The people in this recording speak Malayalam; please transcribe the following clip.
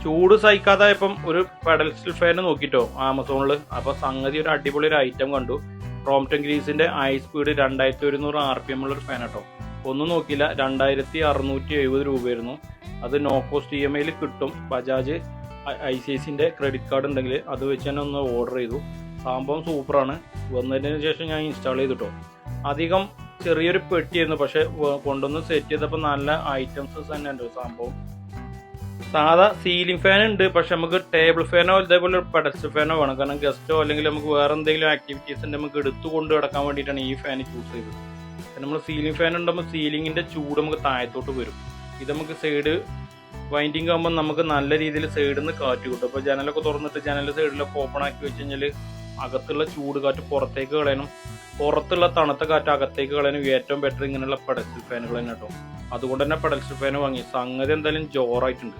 ചൂട് സഹിക്കാതായപ്പം ഒരു പെഡൽസ്റ്റൽ ഫാൻ നോക്കിട്ടോ ആമസോണിൽ. അപ്പോൾ സംഗതി ഒരു അടിപൊളി ഒരു ഐറ്റം കണ്ടു. ക്രോംപ്ടൺ ഗ്രീസിന്റെ ഹൈ സ്പീഡ് 2100 RPM ഉള്ള ഒരു ഫാൻ കേട്ടോ. ഒന്നും നോക്കിയില്ല, 2670 രൂപയായിരുന്നു. അത് നോ കോസ്റ്റ് EMI കിട്ടും. ബജാജ് ICICIന്റെ ക്രെഡിറ്റ് കാർഡ് ഉണ്ടെങ്കിൽ അത് വെച്ച് തന്നെ ഒന്ന് ഓർഡർ ചെയ്തു. സംഭവം സൂപ്പറാണ്. വന്നതിന് ശേഷം ഞാൻ ഇൻസ്റ്റാൾ ചെയ്തിട്ടോ. അധികം ചെറിയൊരു പെട്ടിയായിരുന്നു, പക്ഷെ കൊണ്ടുവന്ന് സെറ്റ് ചെയ്തപ്പോൾ നല്ല ഐറ്റംസ് തന്നെ ഉണ്ട്. സംഭവം സാധാ സീലിംഗ് ഫാൻ ഉണ്ട്, പക്ഷെ നമുക്ക് ടേബിൾ ഫാനോ ഇതേപോലെ പെഡസ്റ്റൽ ഫാനോ വേണം. കാരണം ഗസ്റ്റോ അല്ലെങ്കിൽ നമുക്ക് വേറെ എന്തെങ്കിലും ആക്ടിവിറ്റീസ് ഉണ്ട് നമുക്ക് എടുത്തു കൊണ്ട് കിടക്കാൻ വേണ്ടിയിട്ടാണ് ഈ ഫാൻ ചൂസ് ചെയ്തത്. നമ്മൾ സീലിംഗ് ഫാൻ ഉണ്ടാകുമ്പോൾ സീലിംഗിന്റെ ചൂട് നമുക്ക് താഴത്തോട്ട് വരും. ഇത് നമുക്ക് സൈഡ് വൈൻഡിങ് ആകുമ്പോൾ നമുക്ക് നല്ല രീതിയിൽ സൈഡിൽ നിന്ന് കാറ്റ് കിട്ടും. അപ്പോൾ ജനലൊക്കെ തുറന്നിട്ട് ജനലിൻ്റെ സൈഡിലൊക്കെ ഓപ്പൺ ആക്കി വെച്ച് കഴിഞ്ഞാൽ അകത്തുള്ള ചൂട് കാറ്റ് പുറത്തേക്ക് കളയാനും പുറത്തുള്ള തണുത്ത കാറ്റ് അകത്തേക്ക് കളയാനും ഏറ്റവും ബെറ്റർ ഇങ്ങനെയുള്ള പെഡസ്റ്റൽ ഫാനുകൾ തന്നെ കേട്ടോ. അതുകൊണ്ട് തന്നെ പെഡസ്റ്റൽ ഫാൻ വാങ്ങി. സംഗതി എന്തായാലും ജോറായിട്ടുണ്ട്.